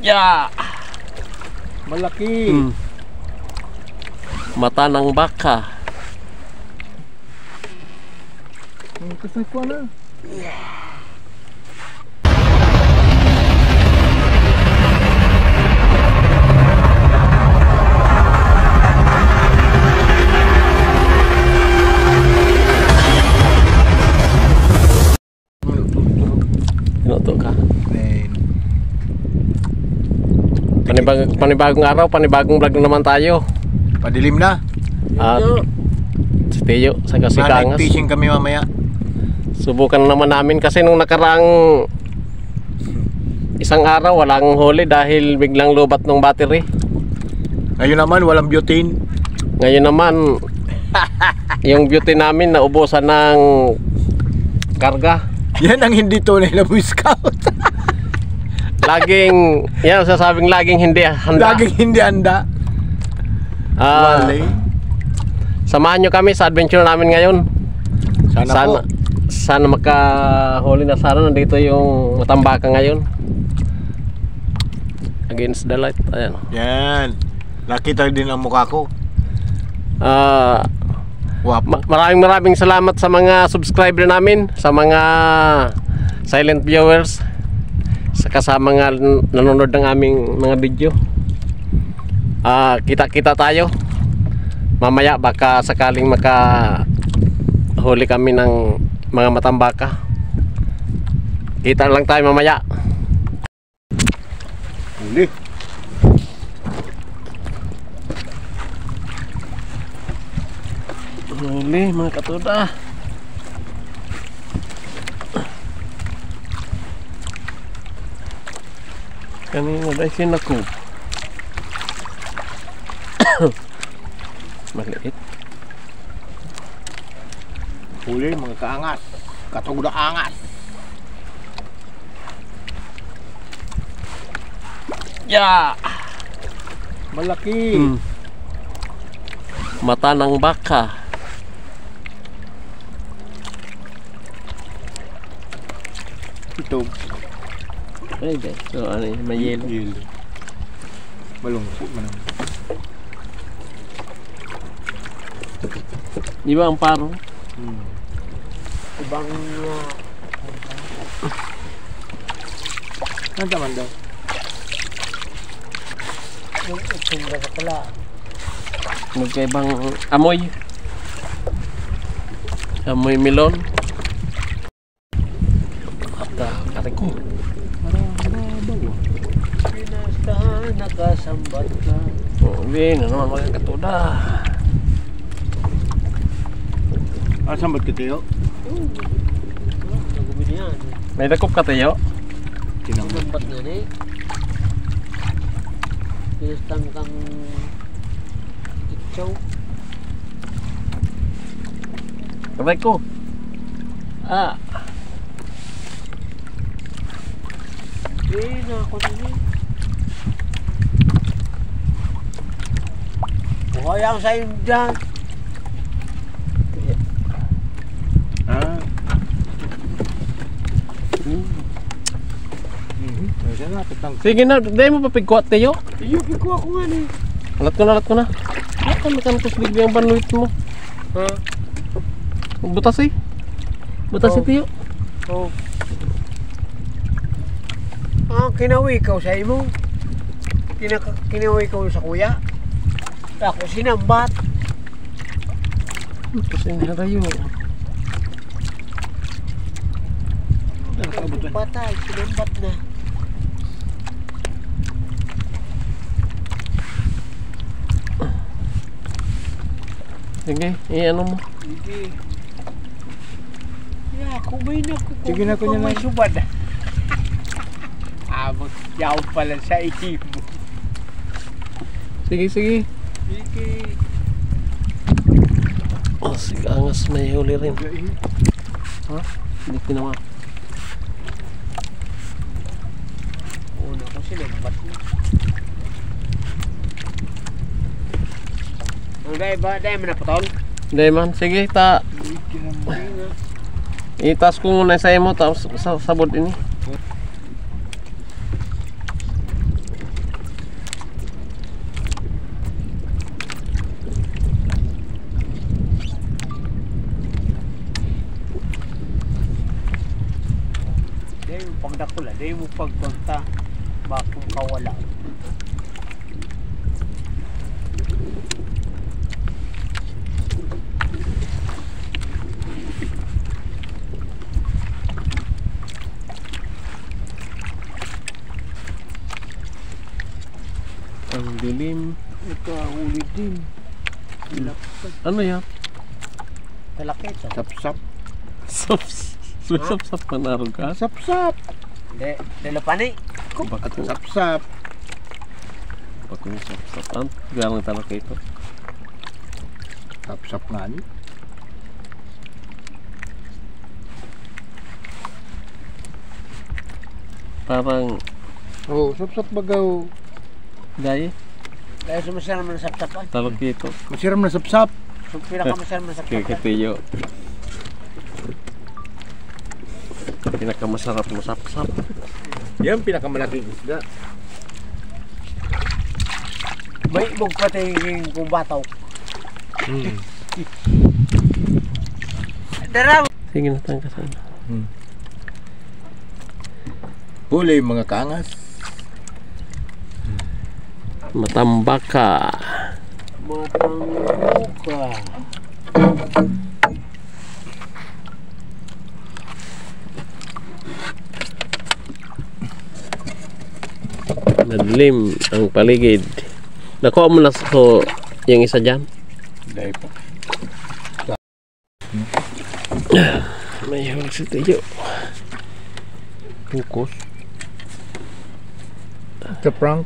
Ya. Malaki. Mata ng baka. Kasay ko na. Pinuto ka. Panibagong araw, panibagong vlog na naman tayo. Padilim na. At si Teo sa Kasikangas. Night fishing kami mamaya. Subukan naman namin kasi nung nakaraang isang araw walang huli dahil biglang lobat ng battery. Ngayon naman walang butane. Ngayon naman yung butane namin naubusan ng karga. Yan ang hindi tunay na Boy Scout. Laging, yan sasabing laging hindi handa. Laging hindi handa. Samahan nyo kami sa adventure namin ngayon. Sana makahuli na sana. Nandito yung matambaka ngayon. Against the light. Ayan. Yan. Nakita din ang mukha ko. Maraming salamat sa mga subscriber namin, sa mga silent viewers, saka sa mga nanonood ng aming mga video. Kita-kita tayo mamaya, baka sakaling makahuli kami ng mga matambaka. Kita lang tayo mamaya. Huli. Huli mga katuda. Kanina dahil sinako. Maliit. Huli mga kaangas. Katuda angas. Ya. Malaki. Mata ng baka. Ito. Ay, guys. So, ano yun? May yelo. Malungkot man. Di ba ang paro? Ibang ano naman daw? Yung itinda ka pala. Magkaibang amoy. Amoy melon. Kari ko. Pinasta nakasambat ka. Hindi na naman mga katuda. Sambat ka tayo? May dakop ka tayo? Sambat na ni. Pinastan kang itsaw. Kari ko. Na ako na ni. Kaya sa iyo dyan. Sige na, dahil mo papigkuat tayo. Iyo, pigko ako nga ni. Alat ko na. Bakit makantos biglang banluit mo? Butas eh. Butas eh tayo. Kinawi ikaw sa imo. Kinawi ikaw sa kuya. Ako sinambat. Kasi hindi tayo. Batay, sinambat na. Sige, ano mo? Sige. Kumay na ko. Sige na ko niya na. Subad. Yaw pala sa imo. Sige. Sige. Sige, angas may huli rin. Ha? Hindi tinawa. Una ko sinambat na. Dahil mo na patol? Hindi man, sige, itas ko muna sa imo tapos sabod ini. dakula. Dahil mo pagpunta. Bakong kawala. Ang dilim. Ito ang ulit din. Ano yan? Talaki ito. Sap-sap. Sap-sap pa narog ka? Sap-sap. Dala pa ni. At sap-sap. Pag yung sap-sap. Ang garang talaga ito. Sap-sap nga ni. Parang Oh, sap-sap bagaw. gaya. Dahil sumasarap na sapsapan. Talaga ito. Masiram na sap-sap. So, pinakamasarap na sapsapan. Kikitiyo. Pinakamasarap mo sap-sap. Yan pinakamalaking isda. May ibog pati kung bataw. Daraw! Sige na tangka sana. Huli mga kaangas. Matambaka. Matangka. Madilim ang paligid. Nakuha mo na so yung isa dyan. Dahil po. May huli si Tiyo. Pukos. Sa prank.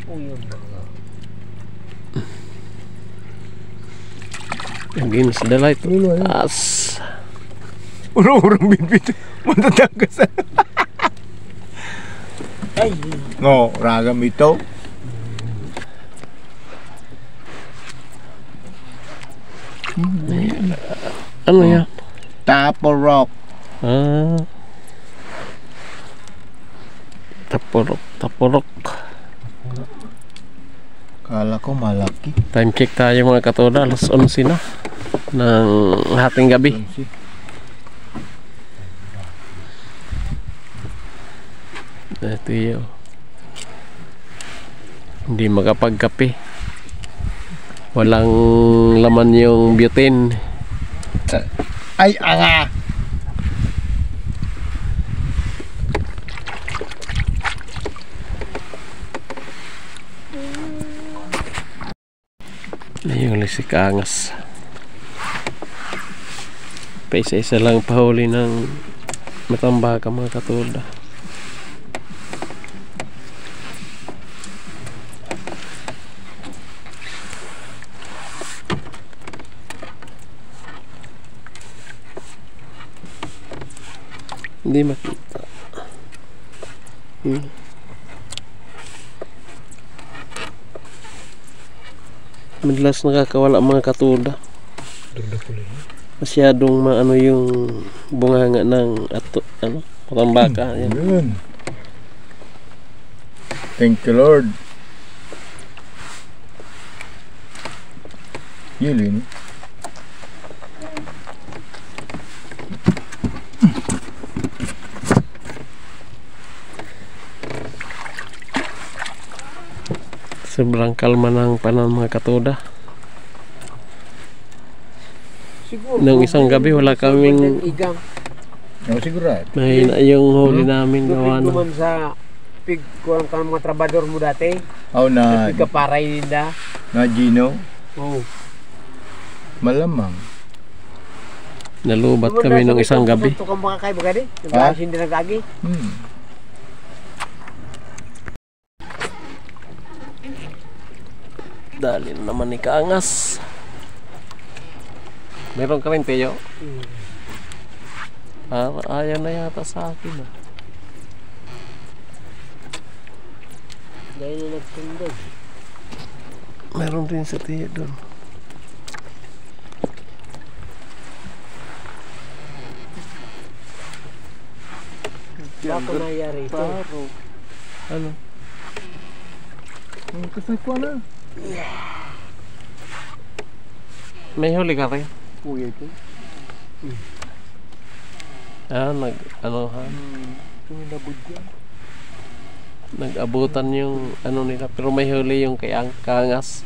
Uyong mga. Ang ginis dala ito. As. Urong-urong bitbit. Matatagas. Ay! No, ragam ito. Ano yan? Taporok. Ah. Tapurok. Tapurok. Kala ko malaki. Time check tayo mga katoda. Alas 11 na. Ng hating gabi. Ito yun. Hindi makapagkape. Walang laman yung butane. Ay, anga! Yung lisik angas. Paisa-isa lang pahuli ng matambaka mga katoda. Hindi makita. Madalas nakakawala mga katoda. Masyadong maano yung bunganga ng ato, ano, matambaka. Yan. Yun. Thank you, Lord. Yun. Sobrang kalma ng panahon mga katoda. Siguro. Nung isang gabi wala kaming igang. No, sigurado. mahina yung huli namin gawa Tupig ng duman sa pig ko ang mga trabador mo dati. Oh, na Pig ka paray ninda. Gino. Oh. Malamang. nalubat kami nung isang gabi. Ito kang mga kaibaga din. Ha? Hindi nagagi. Dali na naman ni Kaangas. Meron ka rin, Teo? Ayaw na yata sa akin. Dahil na nagtundog. Meron din sa Teo doon. Bako nangyari ito. Paro. Ano? Kasi ko na. May huli ka rin? Kuya ito. Tumilabog yan. Nag-abutan yung ano nila, pero may huli yung kay Kangas.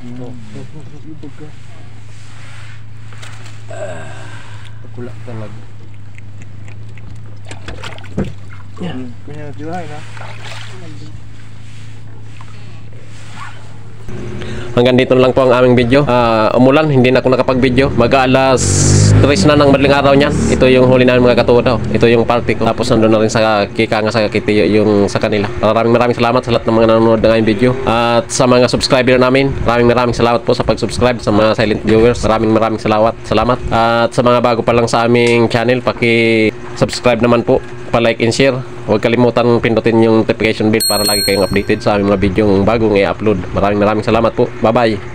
Ibog ka. Kulak talaga. Kanya natirahin ha. Hanggang dito lang po ang aming video. Umulan, hindi na ako nakapag-video. Mag-alas 3 na ng madaling araw niyan. Ito yung huli namin mga katudo. Ito yung party ko. Tapos nandun na rin sa Kikanga sa Kitiyo yung sa kanila. Maraming salamat sa lahat ng mga nanonood ng aming video. At sa mga subscriber namin, maraming salamat po sa pag-subscribe. Sa mga silent viewers, maraming salamat. At sa mga bago pa lang sa aming channel, paki-subscribe naman po. Pa-like and share. Huwag kalimutan pindutin yung notification bell para lagi kayong updated sa aming mga video bagong i-upload. Maraming salamat po. Bye-bye.